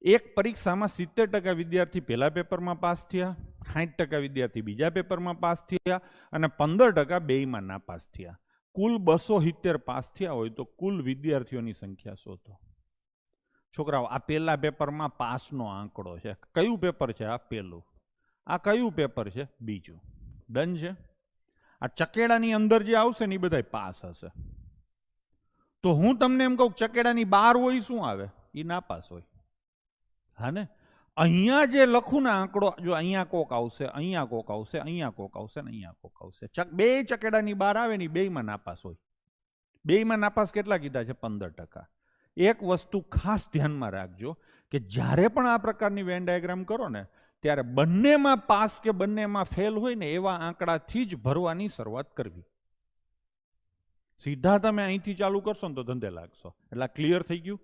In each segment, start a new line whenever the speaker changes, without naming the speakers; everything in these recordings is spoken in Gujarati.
એક પરીક્ષામાં 70% વિદ્યાર્થી પહેલા પેપરમાં પાસ થયા, 60% વિદ્યાર્થી બીજા પેપરમાં પાસ થયા અને 15% બેયમાં નાપાસ થયા. કુલ 270 પાસ થયા હોય તો કુલ વિદ્યાર્થીઓની સંખ્યા શોધો. છોકરાઓ, આ પહેલા પેપરમાં પાસનો આંકડો છે. કયું પેપર છે? આ પહેલું. આ કયું પેપર છે? બીજું. ડન છે. આ ચકેડાની અંદર જે આવશે ને એ બધા પાસ હશે. તો હું તમને એમ કહું, ચકેડાની બહાર હોય શું આવે? એ નાપાસ હોય. હા ને? અહીંયા જે લખું ને આંકડો, જો અહીંયા કોક આવશે, અહીંયા કોક આવશે, અહીંયા કોક આવશે ને અહીંયા કોક આવશે. બે ચકેડાની બહાર આવે ને બેયમાં નાપાસ હોય. બેયમાં નાપાસ કેટલા કીધા છે? 15%. એક વસ્તુ ખાસ ધ્યાનમાં રાખજો કે જ્યારે પણ આ પ્રકારની વેન ડાયાગ્રામ કરો ને ત્યારે બંનેમાં પાસ કે બંનેમાં ફેલ હોય ને એવા આંકડાથી જ ભરવાની શરૂઆત કરવી. સીધા તમે અહીંથી ચાલુ કરશો ને તો ધંધે લાગશો. એટલે ક્લિયર થઈ ગયું?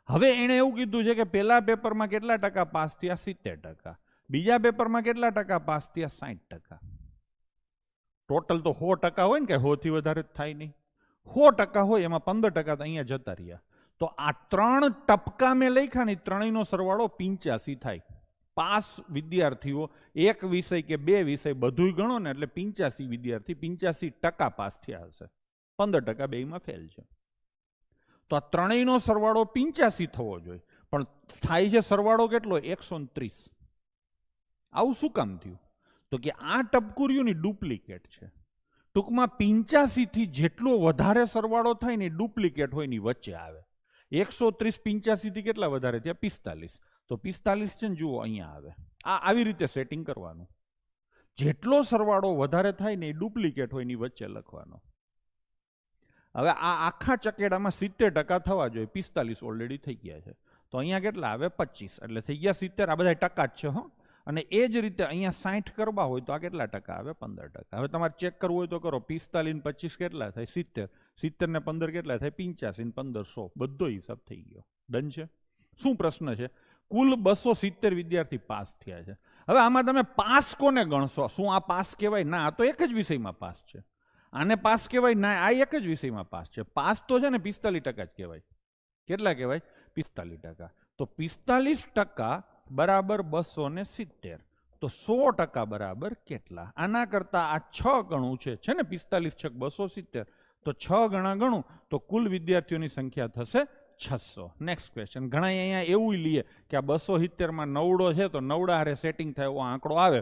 હવે એણે એવું કીધું છે કે પહેલા પેપરમાં કેટલા ટકા પાસ થયા? 70%. બીજા પેપરમાં કેટલા ટકા પાસ થયા? 60%. ટોટલ તો 100% હોય ને, કે 100 થી વધારે જ થાય નહીં. 100% હોય એમાં 15% તો અહીંયા જતા રહ્યા. તો આ 3 ટપકા મેં લખ્યા ને, ત્રણેયનો સરવાળો 85 થાય. પાસ વિદ્યાર્થીઓ એક વિષય કે બે વિષય બધું ગણો ને એટલે 85 વિદ્યાર્થી 85% પાસ થયા હશે. 15% બેયમાં ફેલ છે. તો આ ત્રણેયનો સરવાળો 85 થવો જોઈએ, પણ થાય છે સરવાળો કેટલો? 130. આવું શું કામ થયું? તો કે આ ટપકુરીઓની ડુપ્લિકેટ છે. ટૂંકમાં 85 થી જેટલો વધારે સરવાળો થાય ને ડુપ્લિકેટ હોય ની વચ્ચે આવે. 130 85 થી કેટલા વધારે થયા? 45. તો 45 છે ને, જુઓ અહીંયા આવે. આવી રીતે સેટિંગ કરવાનું. જેટલો સરવાળો વધારે થાય ને એ ડુપ્લિકેટ હોય ની વચ્ચે લખવાનો. હવે આ આખા ચકેડામાં 70% થવા જોઈએ, 45 ઓલરેડી થઈ ગયા છે. તો અહીંયા કેટલા આવે? 25. એટલે થઈ ગયા 70. આ બધા ટકા જ છે હો. અને એ જ રીતે અહીંયા 60 કરવા હોય તો આ કેટલા ટકા આવે? 15%. હવે તમારે ચેક કરવું હોય તો કરો. 45 ને 25 કેટલા થાય? 70. 70 ને 15 કેટલા થાય? 85 ને 15 100. બધો હિસાબ થઈ ગયો. ડન છે. શું પ્રશ્ન છે? કુલ 270 વિદ્યાર્થી પાસ થયા છે. હવે આમાં તમે પાસ કોને ગણશો? શું આ પાસ કહેવાય? ના, આ તો એક જ વિષયમાં પાસ છે. આને પાસ કહેવાય? ના, આ એક જ વિષયમાં પાસ છે. પાસ તો છે ને 45% જ કહેવાય. કેટલા કહેવાય? 45%. તો 45% બરાબર 270. તો 100% બરાબર કેટલા? આના કરતા આ 6 ગણું છે ને? 45 છક 270. તો 6 ગણા ગણું તો કુલ વિદ્યાર્થીઓની સંખ્યા થશે 600. Next question. ઘણા અહીંયા એવું લઈએ કે આ 270 માં નવડો છે તો નવડા હારે સેટિંગ થાય એવો આંકડો આવે.